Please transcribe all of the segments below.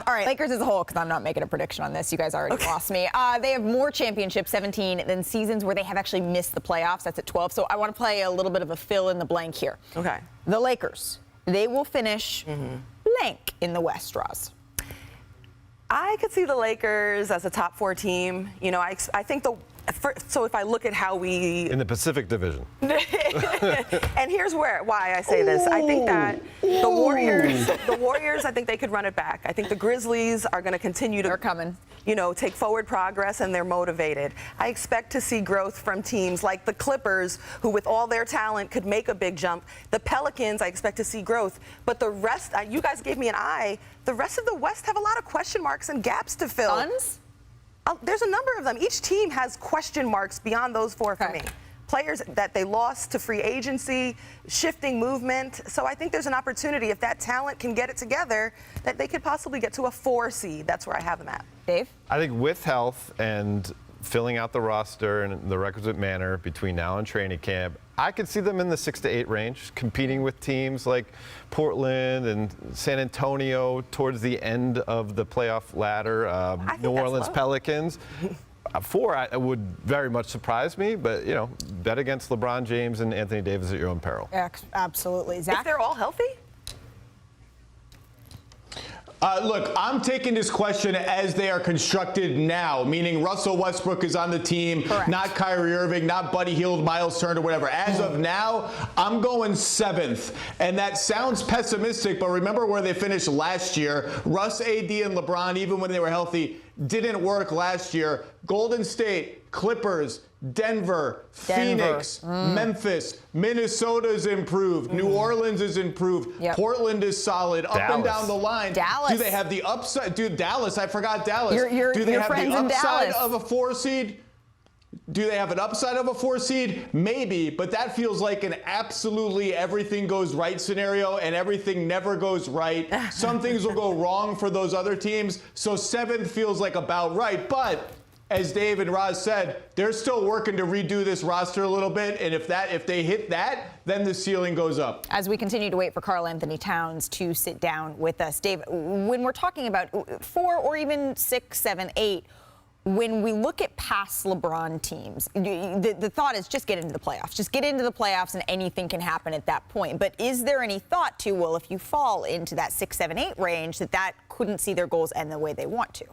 All right, Lakers as a whole, because I'm not making a prediction on this. You guys already lost me. They have more championships, 17, than seasons where they have actually missed the playoffs. That's at 12. So I want to play a little bit of a fill in the blank here. Okay. The Lakers, they will finish blank in the West, Roz. I could see the Lakers as a top 4 team. You know, I think so if I look at how we... In the Pacific Division. And here's why I say this. I think that the Warriors, I think they could run it back. I think the Grizzlies are going to continue to... They're coming. You know, take forward progress, and they're motivated. I expect to see growth from teams like the Clippers, who with all their talent could make a big jump. The Pelicans, I expect to see growth. But the rest, you guys gave me an eye. The rest of the West have a lot of question marks and gaps to fill. Suns? There's a number of them. Each team has question marks beyond those 4 for me. Players that they lost to free agency, shifting movement. So I think there's an opportunity, if that talent can get it together, that they could possibly get to a 4 seed. That's where I have them at. Dave? I think with health and filling out the roster in the requisite manner between now and training camp, I could see them in the 6 to 8 range, competing with teams like Portland and San Antonio towards the end of the playoff ladder. New Orleans Pelicans. 4 would very much surprise me, but, you know, bet against LeBron James and Anthony Davis at your own peril. Absolutely. Zach? If they're all healthy? Look, I'm taking this question as they are constructed now, meaning Russell Westbrook is on the team, not Kyrie Irving, not Buddy Hield, Miles Turner, whatever. As of now, I'm going 7th. And that sounds pessimistic, but remember where they finished last year. Russ, AD, and LeBron, even when they were healthy, didn't work last year. Golden State, Clippers, Denver, Phoenix, Memphis, Minnesota's improved, New Orleans is improved, Portland is solid, up and down the line. Dallas. Do they have the upside? Dude, Dallas, I forgot Dallas. Do they have the upside Dallas. of a 4 seed? Do they have an upside of a 4 seed? Maybe, but that feels like an absolutely everything goes right scenario, and everything never goes right. Some things will go wrong for those other teams, so 7th feels like about right, but as Dave and Roz said, they're still working to redo this roster a little bit, and if they hit that, then the ceiling goes up. As we continue to wait for Karl Anthony Towns to sit down with us, Dave, when we're talking about 4 or even 6, 7, 8, when we look at past LeBron teams, the thought is just get into the playoffs. Just get into the playoffs and anything can happen at that point. But is there any thought to, well, if you fall into that 6, 7, 8 range, that couldn't see their goals end the way they want to?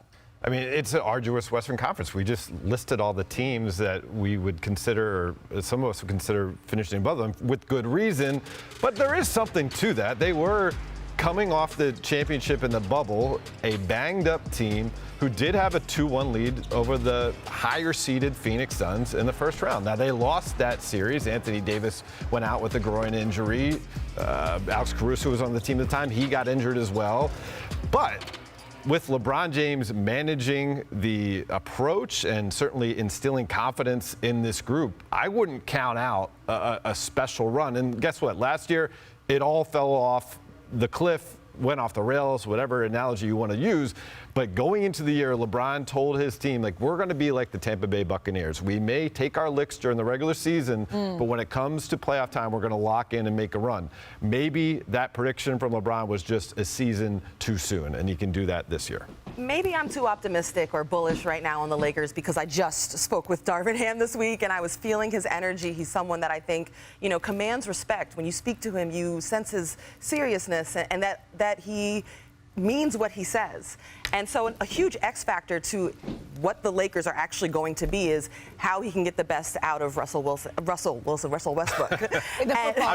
I mean, it's an arduous Western Conference. We just listed all the teams that we would consider, or some of us would consider finishing above them with good reason. But there is something to that. They were coming off the championship in the bubble, a banged-up team who did have a 2-1 lead over the higher-seeded Phoenix Suns in the first round. Now, they lost that series. Anthony Davis went out with a groin injury. Alex Caruso was on the team at the time. He got injured as well. But with LeBron James managing the approach and certainly instilling confidence in this group, I wouldn't count out a special run. And guess what? Last year, it all fell off the cliff, went off the rails, whatever analogy you want to use. But going into the year, LeBron told his team, like, we're going to be like the Tampa Bay Buccaneers. We may take our licks during the regular season, but when it comes to playoff time, we're going to lock in and make a run. Maybe that prediction from LeBron was just a season too soon, and he can do that this year. Maybe I'm too optimistic or bullish right now on the Lakers because I just spoke with Darvin Ham this week, and I was feeling his energy. He's someone that I think, you know, commands respect. When you speak to him, you sense his seriousness and that he means what he says. And so a huge X factor to what the Lakers are actually going to be is how he can get the best out of Russell Westbrook. I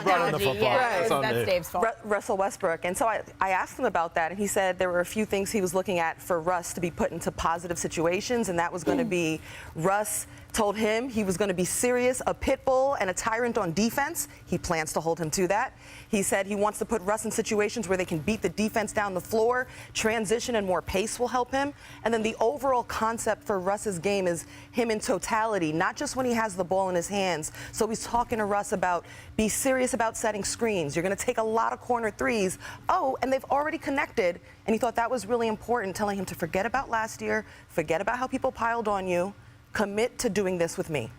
brought in the football. Yeah, that's Dave's fault. Russell Westbrook. And so I asked him about that, and he said there were a few things he was looking at for Russ to be put into positive situations, and that was going to be Russ told him he was going to be serious, a pit bull, and a tyrant on defense. He plans to hold him to that. He said he wants to put Russ in situations where they can beat the defense down the floor. Transition and more pace will help him. And then the overall concept for Russ's game is him in totality, not just when he has the ball in his hands. So he's talking to Russ about be serious about setting screens. You're going to take a lot of corner threes. Oh, and they've already connected. And he thought that was really important, telling him to forget about last year, forget about how people piled on you. Commit to doing this with me.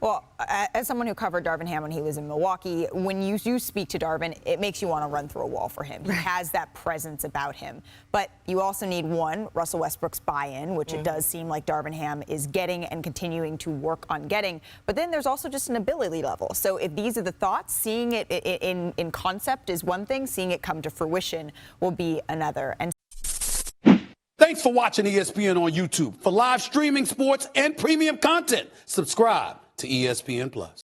Well, as someone who covered Darvin Ham when he was in Milwaukee, when you do speak to Darvin, it makes you want to run through a wall for him. He has that presence about him. But you also need, one, Russell Westbrook's buy-in, which it does seem like Darvin Ham is getting and continuing to work on getting. But then there's also just an ability level. So if these are the thoughts, seeing it in concept is one thing, seeing it come to fruition will be another. And Thanks for watching ESPN on YouTube. For live streaming, sports, and premium content, subscribe to ESPN+.